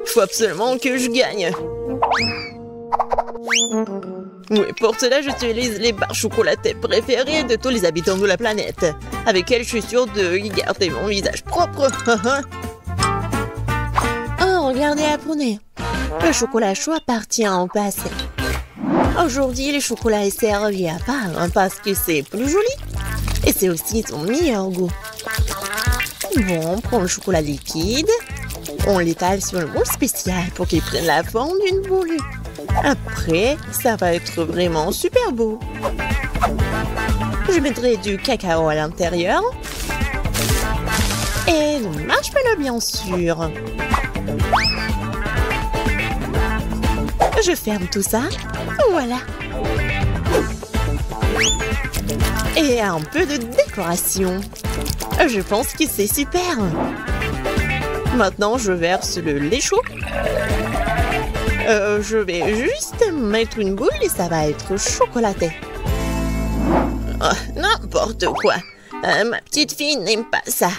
Il faut absolument que je gagne. Oui, pour cela, j'utilise les barres chocolatées préférées de tous les habitants de la planète, avec elles je suis sûre de garder mon visage propre. Oh, regardez la poney. Le chocolat chaud appartient au passé. Aujourd'hui, le chocolat est servi à part parce que c'est plus joli et c'est aussi son meilleur goût. Bon, on prend le chocolat liquide, on l'étale sur le moule spécial pour qu'il prenne la forme d'une boule. Après, ça va être vraiment super beau. Je mettrai du cacao à l'intérieur. Et le marshmallow, bien sûr. Je ferme tout ça. Voilà. Et un peu de décoration. Je pense que c'est super. Maintenant, je verse le lait chaud. Je vais juste mettre une boule et ça va être chocolaté. Oh, n'importe quoi. Ma petite fille n'aime pas ça.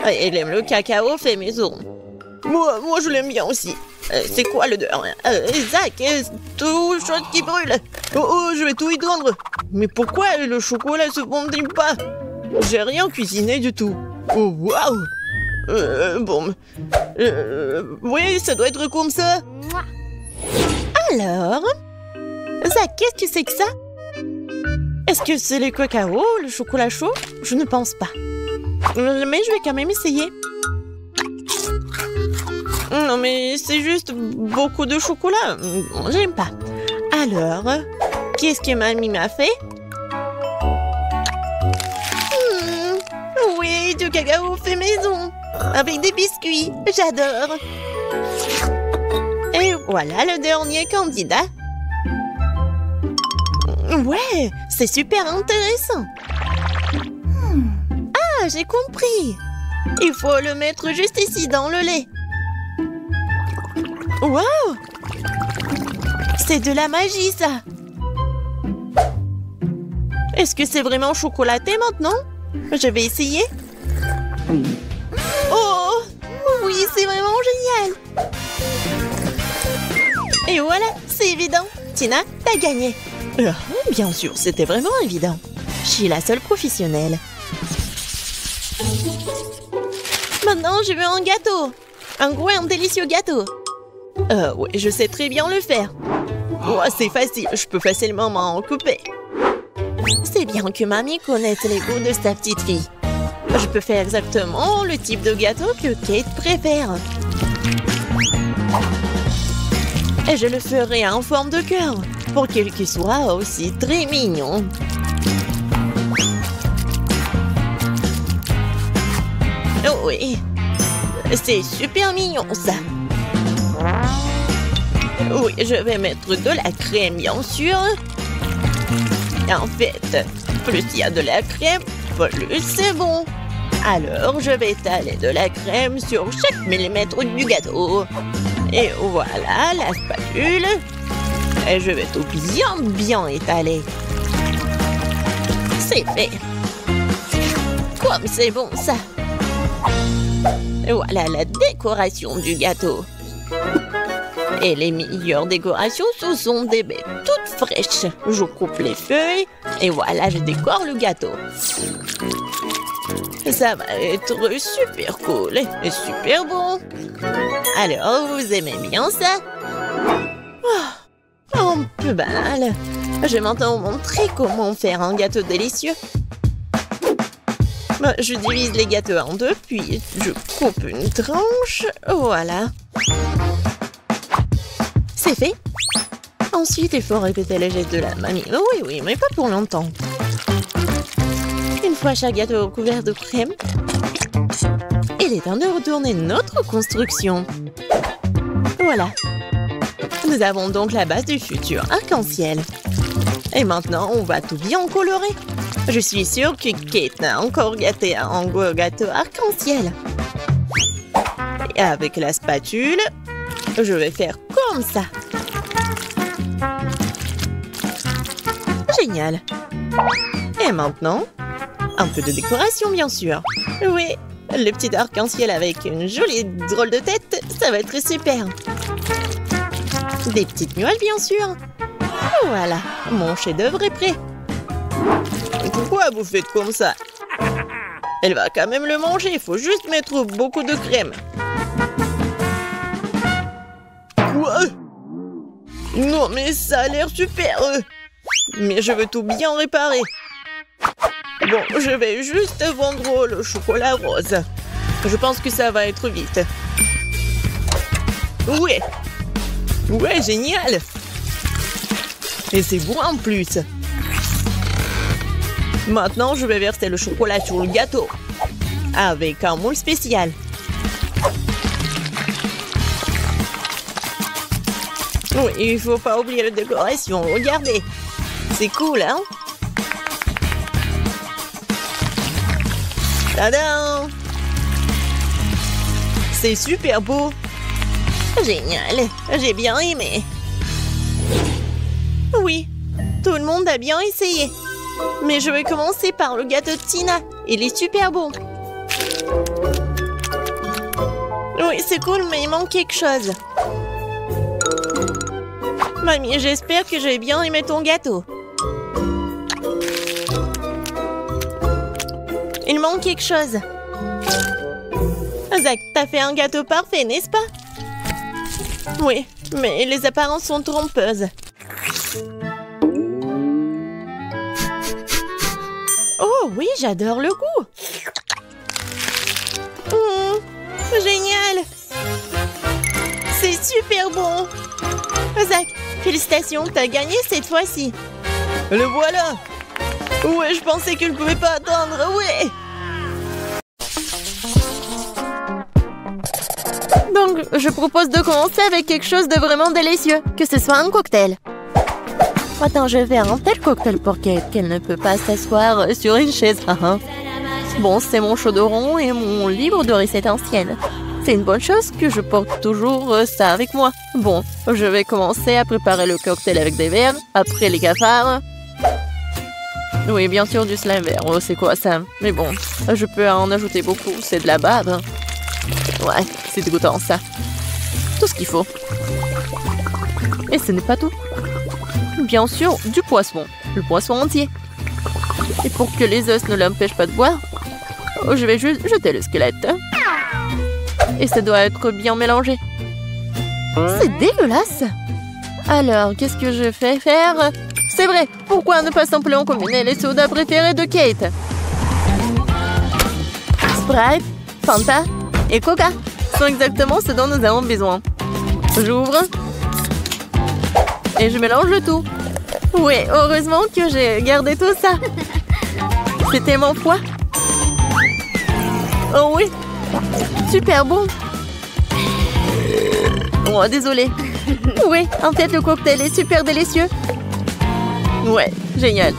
Elle aime le cacao fait maison. Moi je l'aime bien aussi. C'est quoi l'odeur? Zach, tout chose qui brûle. Oh, je vais tout étendre. Mais pourquoi le chocolat se fondit pas? J'ai rien cuisiné du tout. Oh, waouh! Bon. Oui, ça doit être comme ça. Alors? Zach, qu'est-ce que c'est que ça? Est-ce que c'est le cacao, le chocolat chaud? Je ne pense pas. Mais je vais quand même essayer. Non, mais c'est juste beaucoup de chocolat. J'aime pas. Alors, qu'est-ce que mamie m'a fait? Oui, du cacao fait maison. Avec des biscuits. J'adore. Et voilà le dernier candidat. Ouais, c'est super intéressant. Ah, j'ai compris. Il faut le mettre juste ici dans le lait. Wow! C'est de la magie, ça. Est-ce que c'est vraiment chocolaté maintenant? Je vais essayer. Oh! Oui, c'est vraiment génial. Et voilà, c'est évident. Tina, t'as gagné. Bien sûr, c'était vraiment évident. Je suis la seule professionnelle. Maintenant, je veux un gâteau. Un gros et un délicieux gâteau. Oui, je sais très bien le faire. Oh, c'est facile, je peux facilement m'en occuper. C'est bien que mamie connaisse les goûts de sa petite fille. Je peux faire exactement le type de gâteau que Kate préfère. Et je le ferai en forme de cœur, pour qu'il soit aussi très mignon. Oh oui, c'est super mignon ça. Oui, je vais mettre de la crème, bien sûr. En fait, plus il y a de la crème, plus c'est bon. Alors, je vais étaler de la crème sur chaque millimètre du gâteau. Et voilà la spatule. Et je vais tout bien étaler. C'est fait. Comme c'est bon ça. Et voilà la décoration du gâteau. Et les meilleures décorations, ce sont des baies toutes fraîches. Je coupe les feuilles et voilà, je décore le gâteau. Ça va être super cool et super bon. Alors, vous aimez bien ça? Oh, un peu banal. Je vais maintenant vous montrer comment faire un gâteau délicieux. Je divise les gâteaux en deux, puis je coupe une tranche. Voilà. C'est fait. Ensuite, il faut répéter les gestes de la mamie. Oui, mais pas pour longtemps. Une fois chaque gâteau couvert de crème, il est temps de retourner notre construction. Voilà. Nous avons donc la base du futur arc-en-ciel. Et maintenant, on va tout bien colorer. Je suis sûre que Kate n'a encore gâté un gros gâteau arc-en-ciel. Et avec la spatule, je vais faire comme ça. génial. Et maintenant, un peu de décoration, bien sûr. Oui, le petit arc-en-ciel avec une jolie drôle de tête, ça va être super. Des petites muelles, bien sûr. Voilà, mon chef-d'œuvre est prêt. Pourquoi vous faites comme ça? Elle va quand même le manger, il faut juste mettre beaucoup de crème. Quoi? Non, mais ça a l'air super. Mais je veux tout bien réparer. Bon, je vais juste vendre le chocolat rose. Je pense que ça va être vite. Ouais. Ouais, génial. Et c'est bon en plus. Maintenant, je vais verser le chocolat sur le gâteau. Avec un moule spécial. Oui, il faut pas oublier la décoration. Regardez. C'est cool, hein? Tadam! C'est super beau. Génial. J'ai bien aimé. Oui, tout le monde a bien essayé. Mais je vais commencer par le gâteau de Tina. Il est super beau. Oui, c'est cool, mais il manque quelque chose. Mamie, j'espère que j'ai bien aimé ton gâteau. Il manque quelque chose. Zach, t'as fait un gâteau parfait, n'est-ce pas? Oui, mais les apparences sont trompeuses. Oh oui, j'adore le goût. Génial. C'est super bon. Zach, félicitations, t'as gagné cette fois-ci. Le voilà. Ouais, je pensais que je ne pouvais pas attendre, ouais.
Donc, je propose de commencer avec quelque chose de vraiment délicieux. Que ce soit un cocktail. Attends, je vais faire un tel cocktail pour Kate qu'elle ne peut pas s'asseoir sur une chaise. Bon, c'est mon chaudron et mon livre de recettes anciennes. C'est une bonne chose que je porte toujours ça avec moi. Bon, je vais commencer à préparer le cocktail avec des verres, après les cafards. Oui, bien sûr, du slime vert. Oh, c'est quoi ça? Mais bon, je peux en ajouter beaucoup. C'est de la bave. Ouais, c'est dégoûtant, ça. Tout ce qu'il faut. Et ce n'est pas tout. Bien sûr, du poisson. Le poisson entier. Et pour que les os ne l'empêchent pas de boire, je vais juste jeter le squelette. Et ça doit être bien mélangé. C'est dégueulasse. Alors, qu'est-ce que je fais faire? C'est vrai, pourquoi ne pas simplement combiner les sodas préférés de Kate? Sprite, Fanta et Coca sont exactement ce dont nous avons besoin. J'ouvre. Et je mélange le tout. Oui, heureusement que j'ai gardé tout ça. C'est tellement froid. Oh oui. Super bon. Oh, désolé. Oui, en fait, le cocktail est super délicieux. Ouais, génial.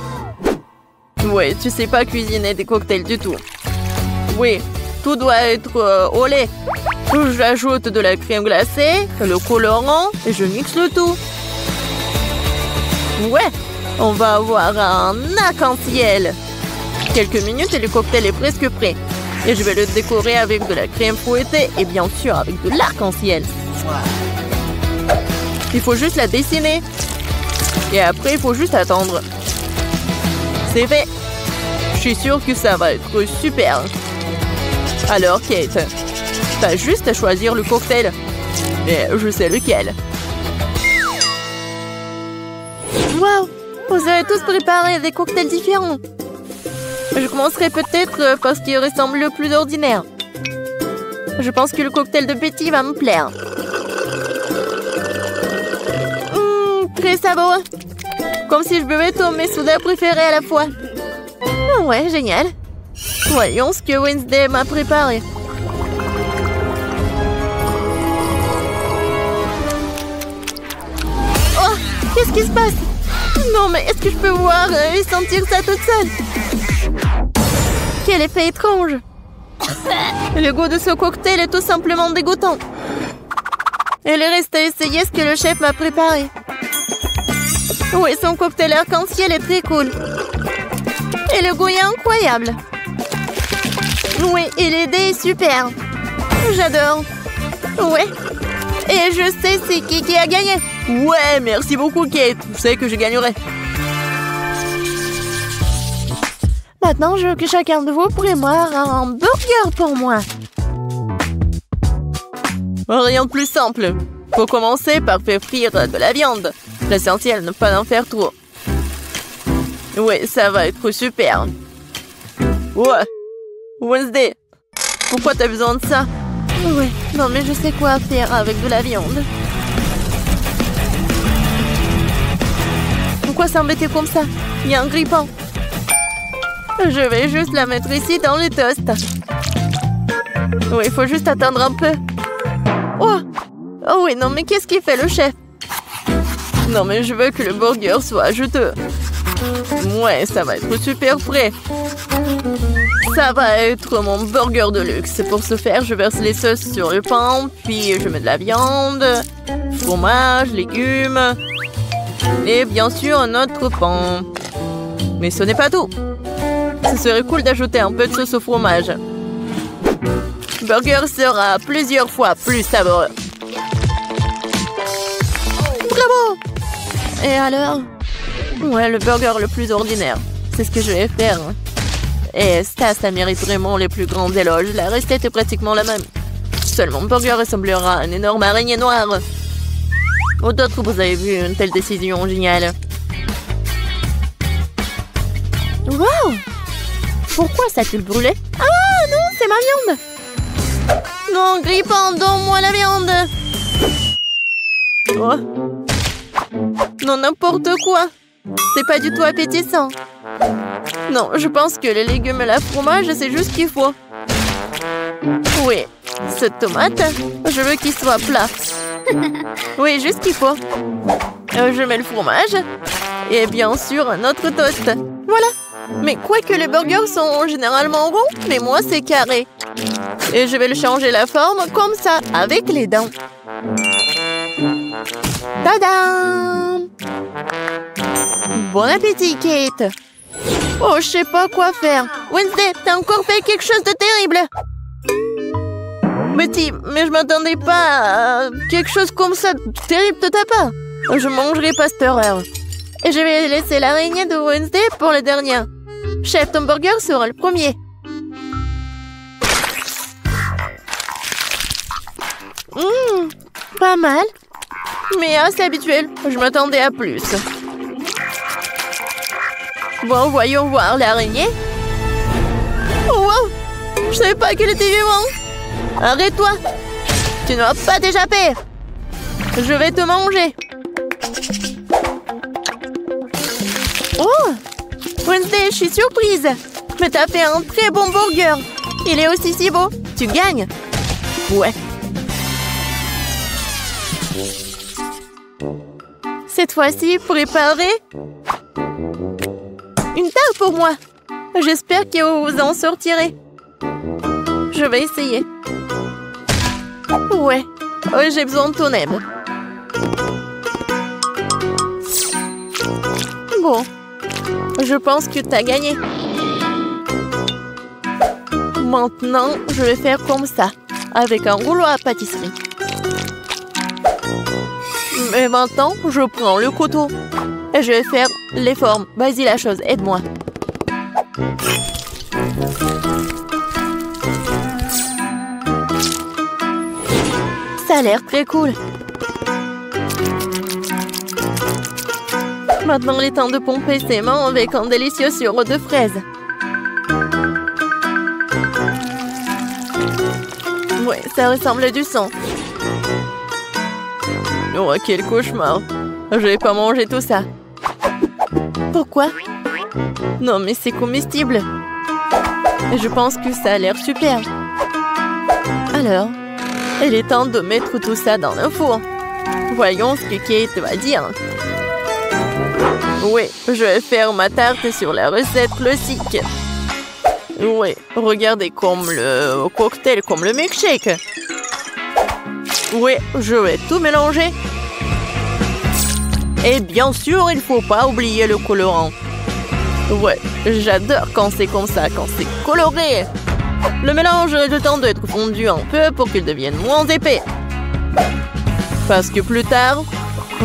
Ouais, tu sais pas cuisiner des cocktails du tout. Oui, tout doit être au lait. J'ajoute de la crème glacée, le colorant et je mixe le tout. Ouais, on va avoir un arc-en-ciel. Quelques minutes et le cocktail est presque prêt. Et je vais le décorer avec de la crème fouettée et bien sûr avec de l'arc-en-ciel. Il faut juste la dessiner. Et après, il faut juste attendre. C'est fait. Je suis sûre que ça va être super. Alors, Kate, t'as juste à choisir le cocktail. Et je sais lequel. Waouh! Vous avez tous préparé des cocktails différents. Je commencerai peut-être par ce qui ressemble le plus ordinaire. Je pense que le cocktail de Betty va me plaire. Très savoureux. Comme si je buvais tous mes sodas préférés à la fois. Oh ouais, génial. Voyons ce que Wednesday m'a préparé. Oh, qu'est-ce qui se passe? Non, mais est-ce que je peux voir et sentir ça toute seule? Quel effet étrange. Le goût de ce cocktail est tout simplement dégoûtant. Et le reste à essayer ce que le chef m'a préparé.
Oui, son cocktail arc-en-ciel est très cool. Et le goût est incroyable. Oui, et l'idée est super. J'adore. Ouais. Et je sais c'est qui a gagné. Ouais, merci beaucoup Kate. Je sais que je gagnerai. Maintenant, je veux que chacun de vous prépare un burger pour moi. Rien de plus simple. Faut commencer par faire frire de la viande. L'essentiel, ne pas en faire trop. Ouais, ça va être super. Ouais. Wednesday, pourquoi t'as besoin de ça? Ouais, non mais je sais quoi faire avec de la viande. Pourquoi s'embêter comme ça? Il y a un grille-pain. Je vais juste la mettre ici dans le toast. Oui, il faut juste attendre un peu. Oh! Oh oui, non mais qu'est-ce qu'il fait le chef? Non mais je veux que le burger soit juteux. Ouais, ça va être super frais. Ça va être mon burger de luxe. Pour ce faire, je verse les sauces sur le pain, puis je mets de la viande, fromage, légumes et bien sûr un autre pain. Mais ce n'est pas tout. Ce serait cool d'ajouter un peu de sauce au fromage. Le burger sera plusieurs fois plus savoureux. Bravo! Et alors? Ouais, le burger le plus ordinaire. C'est ce que je vais faire. Et ça mérite vraiment les plus grands éloges. La recette est pratiquement la même. Seulement, mon burger ressemblera à une énorme araignée noire. Ou d'autres, vous avez vu une telle décision géniale. Wow! Pourquoi ça a-t-il brûlé? Ah non, c'est ma viande! Non, Grille-pain, donne-moi la viande! Oh. Non, n'importe quoi! C'est pas du tout appétissant. Non, je pense que les légumes et la fromage, c'est juste ce qu'il faut. Oui, cette tomate, je veux qu'il soit plat. Oui, juste ce qu'il faut. Je mets le fromage. Et bien sûr, un autre toast. Voilà. Mais quoique les burgers sont généralement ronds, mais moi, c'est carré. Et je vais le changer la forme comme ça, avec les dents. Tadam! Bon appétit, Kate! Oh, je sais pas quoi faire. Wednesday, t'as encore fait quelque chose de terrible. Betty, mais je m'attendais pas à quelque chose comme ça terrible de ta part. Je mangerai pas cette horreur. Et je vais laisser l'araignée de Wednesday pour le dernier. Chef, ton burger sera le premier. Pas mal. Mais assez habituel. Je m'attendais à plus. Bon, voyons voir l'araignée. Oh, wow! Je savais pas qu'elle était vivante. Arrête-toi. Tu n'auras pas d'échapper. Je vais te manger. Oh! Wednesday, je suis surprise. Mais t'as fait un très bon burger. Il est aussi si beau. Tu gagnes. Ouais. Cette fois-ci, préparez une tarte pour moi. J'espère que vous vous en sortirez. Je vais essayer. Ouais. Oh, j'ai besoin de ton aide. Bon. Je pense que t'as gagné. Maintenant, je vais faire comme ça, avec un rouleau à pâtisserie. Mais maintenant, je prends le couteau et je vais faire les formes. Vas-y la chose, aide-moi. Ça a l'air très cool. Maintenant, il est temps de pomper ses mains avec un délicieux sirop de fraises. Ouais, ça ressemble à du sang. Oh, quel cauchemar. Je vais pas manger tout ça. Pourquoi? Non, mais c'est comestible. Je pense que ça a l'air super. Alors, il est temps de mettre tout ça dans le four. Voyons ce que Kate va dire. Oui, je vais faire ma tarte sur la recette classique. Oui, regardez comme le cocktail, comme le milkshake. Oui, je vais tout mélanger. Et bien sûr, il faut pas oublier le colorant. Ouais, j'adore quand c'est comme ça, quand c'est coloré. Le mélange a le temps d'être fondu un peu pour qu'il devienne moins épais. Parce que plus tard,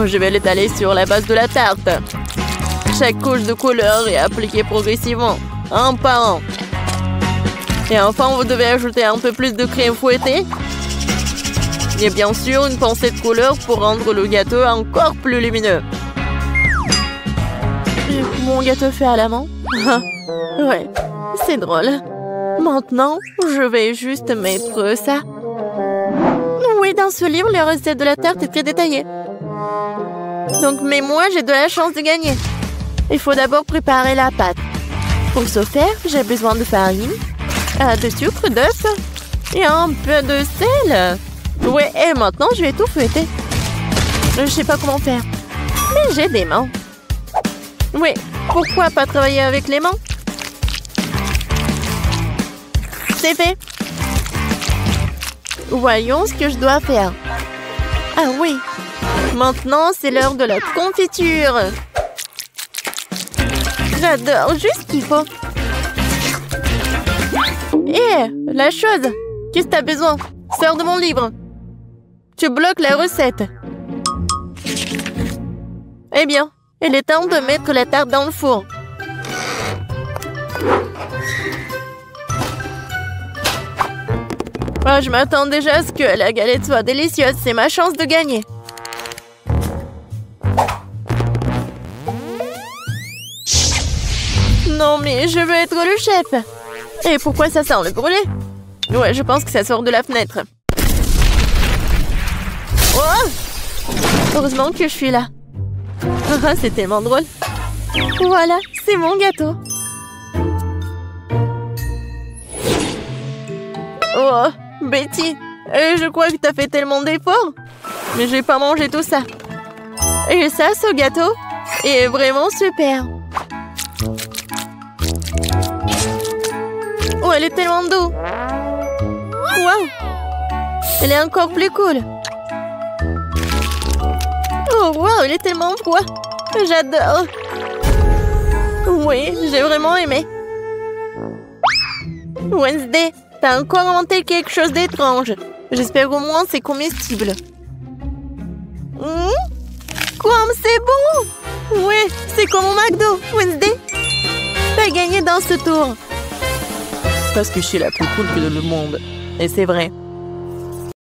je vais l'étaler sur la base de la tarte. Chaque couche de couleur est appliquée progressivement, un par un. Et enfin, vous devez ajouter un peu plus de crème fouettée. Et bien sûr, une pincée de couleur pour rendre le gâteau encore plus lumineux. Mon gâteau fait à la main. Ouais, c'est drôle. Maintenant, je vais juste mettre ça. Oui, dans ce livre, les recettes de la tarte est très détaillée. Donc, mais moi, j'ai de la chance de gagner. Il faut d'abord préparer la pâte. Pour ce faire, j'ai besoin de farine, de sucre, d'œufs et un peu de sel. Ouais, et maintenant, je vais tout fouetter. Je sais pas comment faire, mais j'ai des mains. Oui, pourquoi pas travailler avec les mains? C'est fait. Voyons ce que je dois faire. Ah oui, maintenant, c'est l'heure de la confiture. J'adore, juste ce qu'il faut. Hé, la chose. Qu'est-ce que t'as besoin? Sors de mon livre. Tu bloques la recette. Eh bien, il est temps de mettre la tarte dans le four. Oh, je m'attends déjà à ce que la galette soit délicieuse. C'est ma chance de gagner. Non, mais je veux être le chef. Et pourquoi ça sent le brûlé? Ouais, je pense que ça sort de la fenêtre. Oh! Heureusement que je suis là. C'est tellement drôle. Voilà, c'est mon gâteau. Oh, Betty, je crois que t'as fait tellement d'efforts. Mais j'ai pas mangé tout ça. Et ça, ce gâteau est vraiment super. Oh, elle est tellement douce. Wow. Elle est encore plus cool. Oh, wow, elle est tellement froid. J'adore. Oui, j'ai vraiment aimé. Wednesday, t'as encore inventé quelque chose d'étrange. J'espère au moins c'est comestible. Comme c'est bon. Oui, c'est comme au McDo, Wednesday. T'as gagné dans ce tour. Parce que je suis la plus cool que le monde. Et c'est vrai.